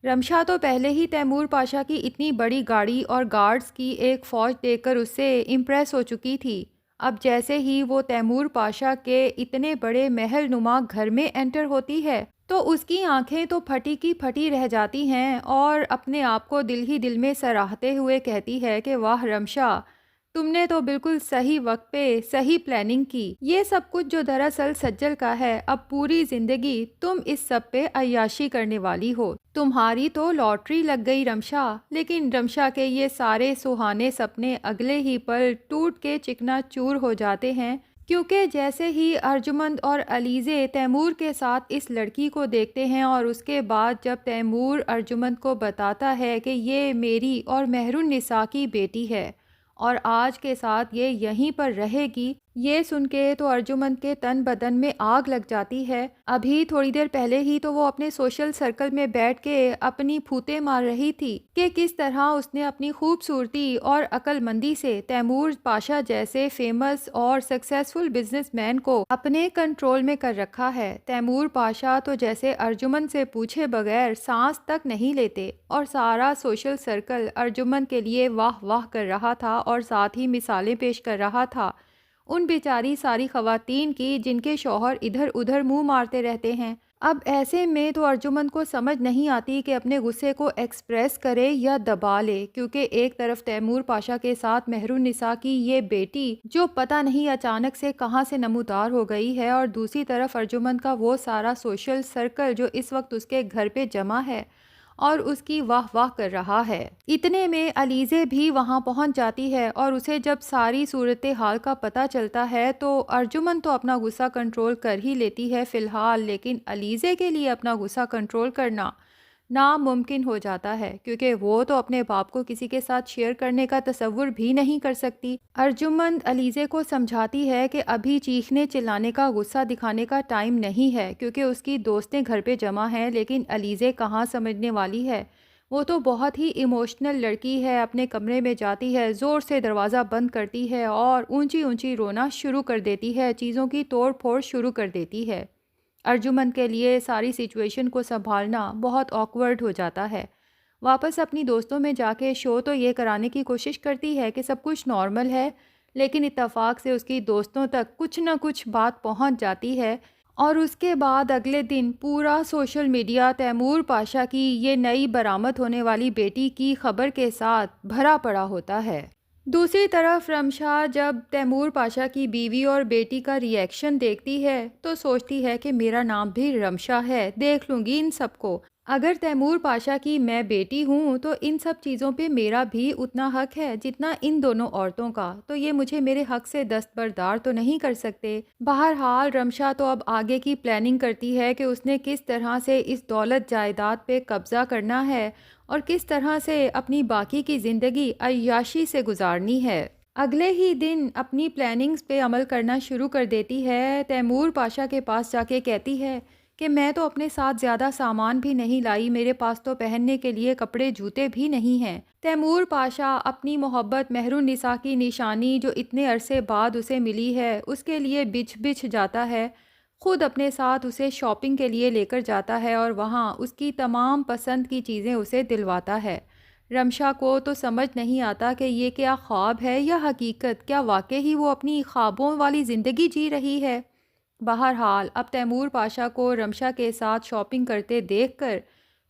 रमशा तो पहले ही तैमूर पाशा की इतनी बड़ी गाड़ी और गार्ड्स की एक फ़ौज देखकर उससे इम्प्रेस हो चुकी थी। अब जैसे ही वो तैमूर पाशा के इतने बड़े महल नुमा घर में एंटर होती है, तो उसकी आंखें तो फटी की फटी रह जाती हैं और अपने आप को दिल ही दिल में सराहते हुए कहती है कि वाह रमशा, तुमने तो बिल्कुल सही वक्त पे सही प्लानिंग की। ये सब कुछ जो दरअसल सज्जल का है, अब पूरी जिंदगी तुम इस सब पे अय्याशी करने वाली हो। तुम्हारी तो लॉटरी लग गई रमशा। लेकिन रमशा के ये सारे सुहाने सपने अगले ही पल टूट के चिकनाचूर हो जाते हैं, क्योंकि जैसे ही अर्जुमंद और अलीज़े तैमूर के साथ इस लड़की को देखते हैं और उसके बाद जब तैमूर अर्जुमंद को बताता है कि ये मेरी और मेहरुन निसा की बेटी है और आज के साथ ये यहीं पर रहेगी, ये सुन के तो अर्जुमंद के तन बदन में आग लग जाती है। अभी थोड़ी देर पहले ही तो वो अपने सोशल सर्कल में बैठ के अपनी फूटे मार रही थी कि किस तरह उसने अपनी खूबसूरती और अक्लमंदी से तैमूर पाशा जैसे फेमस और सक्सेसफुल बिजनेसमैन को अपने कंट्रोल में कर रखा है। तैमूर पाशा तो जैसे अर्जुमंद से पूछे बगैर सांस तक नहीं लेते और सारा सोशल सर्कल अर्जुमंद के लिए वाह वाह कर रहा था और साथ ही मिसालें पेश कर रहा था उन बेचारी सारी खवातीन की जिनके शौहर इधर उधर मुंह मारते रहते हैं। अब ऐसे में तो अर्जुमंद को समझ नहीं आती कि अपने गुस्से को एक्सप्रेस करे या दबा ले, क्योंकि एक तरफ तैमूर पाशा के साथ मेहरुन निसा की ये बेटी जो पता नहीं अचानक से कहां से नमूदार हो गई है, और दूसरी तरफ अर्जुमंद का वो सारा सोशल सर्कल जो इस वक्त उसके घर पे जमा है और उसकी वाह वाह कर रहा है। इतने में अलीज़े भी वहां पहुंच जाती है और उसे जब सारी सूरत हाल का पता चलता है तो अर्जुमंद तो अपना गुस्सा कंट्रोल कर ही लेती है फ़िलहाल, लेकिन अलीज़े के लिए अपना गुस्सा कंट्रोल करना नामुमकिन हो जाता है, क्योंकि वो तो अपने बाप को किसी के साथ शेयर करने का तसव्वुर भी नहीं कर सकती। अर्जुमंद अलीज़े को समझाती है कि अभी चीखने चिल्लाने का गुस्सा दिखाने का टाइम नहीं है, क्योंकि उसकी दोस्तें घर पे जमा हैं। लेकिन अलीज़े कहाँ समझने वाली है, वो तो बहुत ही इमोशनल लड़की है। अपने कमरे में जाती है, ज़ोर से दरवाज़ा बंद करती है और ऊंची ऊंची रोना शुरू कर देती है, चीज़ों की तोड़ फोड़ शुरू कर देती है। अर्जुमंद के लिए सारी सिचुएशन को संभालना बहुत ऑकवर्ड हो जाता है। वापस अपनी दोस्तों में जाके शो तो ये कराने की कोशिश करती है कि सब कुछ नॉर्मल है, लेकिन इत्तेफाक से उसकी दोस्तों तक कुछ ना कुछ बात पहुंच जाती है और उसके बाद अगले दिन पूरा सोशल मीडिया तैमूर पाशा की ये नई बरामद होने वाली बेटी की खबर के साथ भरा पड़ा होता है। दूसरी तरफ रमशा जब तैमूर पाशा की बीवी और बेटी का रिएक्शन देखती है तो सोचती है कि मेरा नाम भी रमशा है, देख लूँगी इन सबको। अगर तैमूर पाशा की मैं बेटी हूँ तो इन सब चीज़ों पे मेरा भी उतना हक है जितना इन दोनों औरतों का, तो ये मुझे मेरे हक से दस्तबरदार तो नहीं कर सकते। बहरहाल रमशा तो अब आगे की प्लानिंग करती है कि उसने किस तरह से इस दौलत जायदाद पे कब्ज़ा करना है और किस तरह से अपनी बाकी की ज़िंदगी अय्याशी से गुजारनी है। अगले ही दिन अपनी प्लानिंग्स पे अमल करना शुरू कर देती है। तैमूर पाशा के पास जाके कहती है कि मैं तो अपने साथ ज़्यादा सामान भी नहीं लाई, मेरे पास तो पहनने के लिए कपड़े जूते भी नहीं हैं। तैमूर पाशा अपनी मोहब्बत मेहरुन निसा की निशानी जो इतने अरसे बाद उसे मिली है उसके लिए बिछ बिछ जाता है। खुद अपने साथ उसे शॉपिंग के लिए लेकर जाता है और वहाँ उसकी तमाम पसंद की चीज़ें उसे दिलवाता है। रमशा को तो समझ नहीं आता कि ये क्या ख्वाब है या हकीकत, क्या वाकई ही वो अपनी ख्वाबों वाली ज़िंदगी जी रही है। बहरहाल अब तैमूर पाशा को रमशा के साथ शॉपिंग करते देखकर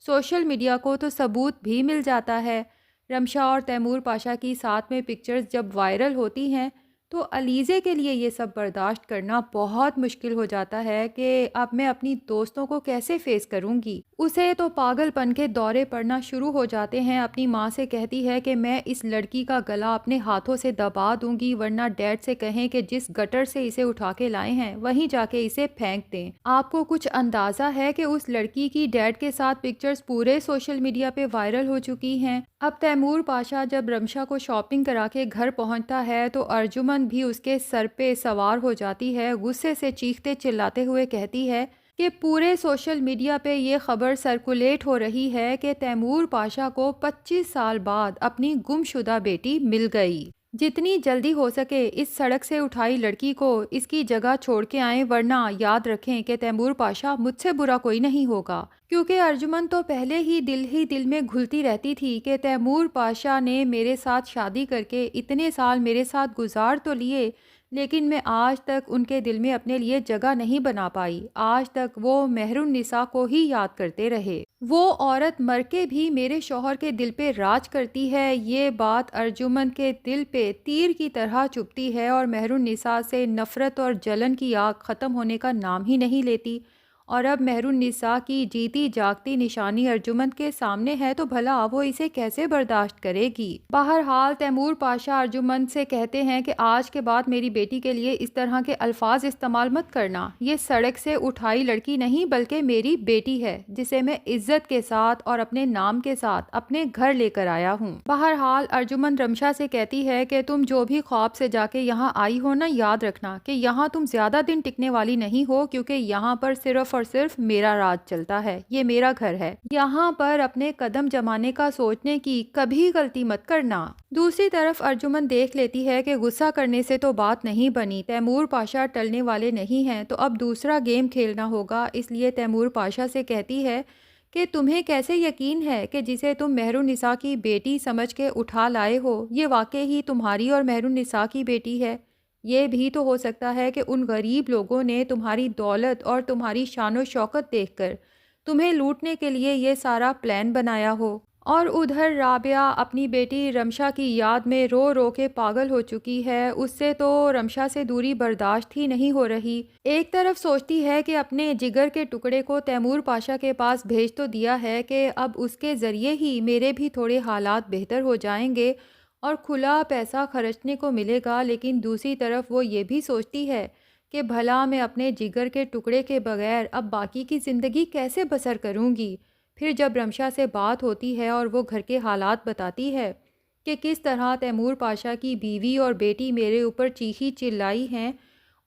सोशल मीडिया को तो सबूत भी मिल जाता है। रमशा और तैमूर पाशा की साथ में पिक्चर्स जब वायरल होती हैं तो अलीज़े के लिए ये सब बर्दाश्त करना बहुत मुश्किल हो जाता है कि अब मैं अपनी दोस्तों को कैसे फेस करूंगी। उसे तो पागलपन के दौरे पड़ना शुरू हो जाते हैं। अपनी माँ से कहती है कि मैं इस लड़की का गला अपने हाथों से दबा दूंगी, वरना डैड से कहें कि जिस गटर से इसे उठा के लाए हैं वहीं जाके इसे फेंक दें। आपको कुछ अंदाज़ा है कि उस लड़की की डैड के साथ पिक्चर्स पूरे सोशल मीडिया पे वायरल हो चुकी हैं। अब तैमूर पाशा जब रमशा को शॉपिंग करा के घर पहुंचता है तो अर्जुमन भी उसके सर पे सवार हो जाती है। गुस्से से चीखते चिल्लाते हुए कहती है कि पूरे सोशल मीडिया पे ये खबर सर्कुलेट हो रही है कि तैमूर पाशा को 25 साल बाद अपनी गुमशुदा बेटी मिल गई। जितनी जल्दी हो सके इस सड़क से उठाई लड़की को इसकी जगह छोड़ के आएं, वरना याद रखें कि तैमूर पाशा मुझसे बुरा कोई नहीं होगा। क्योंकि अर्जुमन तो पहले ही दिल में घुलती रहती थी कि तैमूर पाशा ने मेरे साथ शादी करके इतने साल मेरे साथ गुजार तो लिए, लेकिन मैं आज तक उनके दिल में अपने लिए जगह नहीं बना पाई। आज तक वो मेहरुन्निसा को ही याद करते रहे। वो औरत मर के भी मेरे शौहर के दिल पे राज करती है। ये बात अर्जुमन के दिल पे तीर की तरह चुभती है और मेहरुन्निसा से नफ़रत और जलन की आग ख़त्म होने का नाम ही नहीं लेती। और अब मेहरुन्निसा की जीती जागती निशानी अर्जुमन के सामने है, तो भला वो इसे कैसे बर्दाश्त करेगी। बहरहाल तैमूर पाशा अर्जुमन से कहते हैं कि आज के बाद मेरी बेटी के लिए इस तरह के अल्फाज इस्तेमाल मत करना। ये सड़क से उठाई लड़की नहीं बल्कि मेरी बेटी है, जिसे मैं इज्जत के साथ और अपने नाम के साथ अपने घर लेकर आया हूँ। बहरहाल अर्जुमन रमशा से कहती है कि तुम जो भी ख्वाब से जाके यहाँ आई हो ना, याद रखना कि यहाँ तुम ज्यादा दिन टिकने वाली नहीं हो, क्योंकि यहाँ पर सिर्फ और सिर्फ मेरा राज चलता है। ये मेरा घर है। यहाँ पर अपने कदम जमाने का सोचने की कभी गलती मत करना। दूसरी तरफ अर्जुमन देख लेती है कि गुस्सा करने से तो बात नहीं बनी, तैमूर पाशा टलने वाले नहीं हैं, तो अब दूसरा गेम खेलना होगा। इसलिए तैमूर पाशा से कहती है कि तुम्हें कैसे यकीन है कि जिसे तुम मेहरुन्निसा की बेटी समझ के उठा लाए हो, ये वाकई ही तुम्हारी और मेहरुन्निसा की बेटी है। ये भी तो हो सकता है कि उन गरीब लोगों ने तुम्हारी दौलत और तुम्हारी शानो शौकत देखकर तुम्हें लूटने के लिए ये सारा प्लान बनाया हो। और उधर राबिया अपनी बेटी रमशा की याद में रो रो के पागल हो चुकी है। उससे तो रमशा से दूरी बर्दाश्त ही नहीं हो रही। एक तरफ सोचती है कि अपने जिगर के टुकड़े को तैमूर पाशा के पास भेज तो दिया है कि अब उसके ज़रिए ही मेरे भी थोड़े हालात बेहतर हो जाएंगे और खुला पैसा खर्चने को मिलेगा, लेकिन दूसरी तरफ वो ये भी सोचती है कि भला मैं अपने जिगर के टुकड़े के बगैर अब बाकी की ज़िंदगी कैसे बसर करूँगी। फिर जब रमशा से बात होती है और वो घर के हालात बताती है कि किस तरह तैमूर पाशा की बीवी और बेटी मेरे ऊपर चीखी चिल्लाई हैं,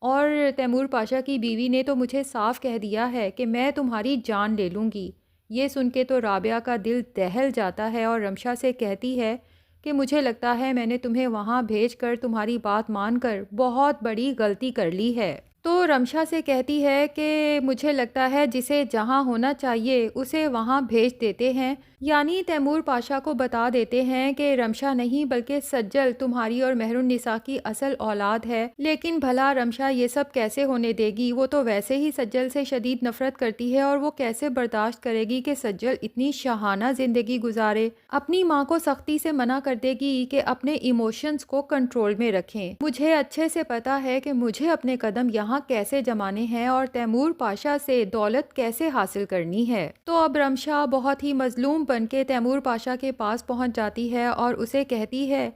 और तैमूर पाशा की बीवी ने तो मुझे साफ कह दिया है कि मैं तुम्हारी जान ले लूँगी। ये सुन के तो राबिया का दिल दहल जाता है और रमशा से कहती है कि मुझे लगता है मैंने तुम्हें वहाँ भेजकर तुम्हारी बात मानकर बहुत बड़ी गलती कर ली है। तो रमशा से कहती है कि मुझे लगता है जिसे जहाँ होना चाहिए उसे वहाँ भेज देते हैं। यानी तैमूर पाशा को बता देते हैं कि रमशा नहीं बल्कि सज्जल तुम्हारी और मेहरुन्निसा की असल औलाद है। लेकिन भला रमशा ये सब कैसे होने देगी? वो तो वैसे ही सज्जल से शदीद नफरत करती है, और वो कैसे बर्दाश्त करेगी कि सज्जल इतनी शाहाना जिंदगी गुजारे। अपनी माँ को सख्ती से मना कर देगी कि अपने इमोशंस को कंट्रोल में रखें। मुझे अच्छे से पता है कि मुझे अपने कदम यहाँ कैसे जमाने हैं और तैमूर पाशा से दौलत कैसे हासिल करनी है। तो अब रमशा बहुत ही मजलूम बनके तैमूर पाशा के पास पहुंच जाती है और उसे कहती है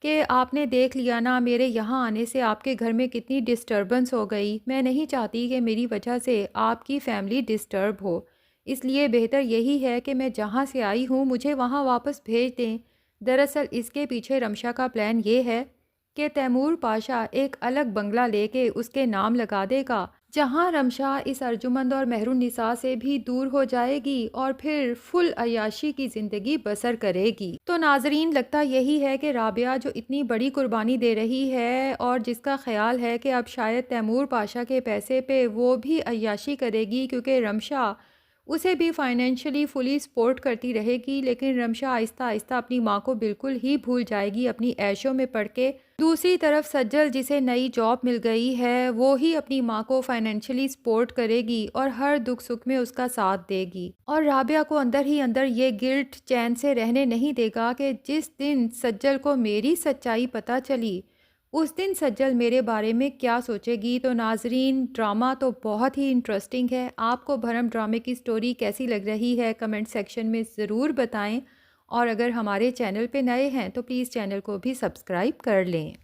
कि आपने देख लिया ना, मेरे यहाँ आने से आपके घर में कितनी डिस्टर्बेंस हो गई। मैं नहीं चाहती कि मेरी वजह से आपकी फैमिली डिस्टर्ब हो, इसलिए बेहतर यही है कि मैं जहाँ से आई हूँ मुझे वहाँ वापस भेज दें। दरअसल इसके पीछे रमशा का प्लान ये है कि तैमूर पाशा एक अलग बंगला लेके उसके नाम लगा देगा, जहां रमशा इस अर्जुमंद और मेहरुन्निसा से भी दूर हो जाएगी और फिर फुल अयाशी की जिंदगी बसर करेगी। तो नाजरीन, लगता यही है कि राबिया जो इतनी बड़ी कुर्बानी दे रही है और जिसका ख्याल है कि अब शायद तैमूर पाशा के पैसे पे वो भी अयाशी करेगी, क्योंकि रमशा उसे भी फाइनेंशियली फुली सपोर्ट करती रहेगी, लेकिन रमशा आहिस्ता आहिस्ता अपनी माँ को बिल्कुल ही भूल जाएगी अपनी ऐशों में पड़ के। दूसरी तरफ सज्जल, जिसे नई जॉब मिल गई है, वो ही अपनी माँ को फाइनेंशियली सपोर्ट करेगी और हर दुख सुख में उसका साथ देगी। और राबिया को अंदर ही अंदर ये गिल्ट चैन से रहने नहीं देगा कि जिस दिन सज्जल को मेरी सच्चाई पता चली उस दिन सज्जल मेरे बारे में क्या सोचेगी। तो नाजरीन, ड्रामा तो बहुत ही इंटरेस्टिंग है। आपको भरम ड्रामे की स्टोरी कैसी लग रही है कमेंट सेक्शन में ज़रूर बताएं, और अगर हमारे चैनल पे नए हैं तो प्लीज़ चैनल को भी सब्सक्राइब कर लें।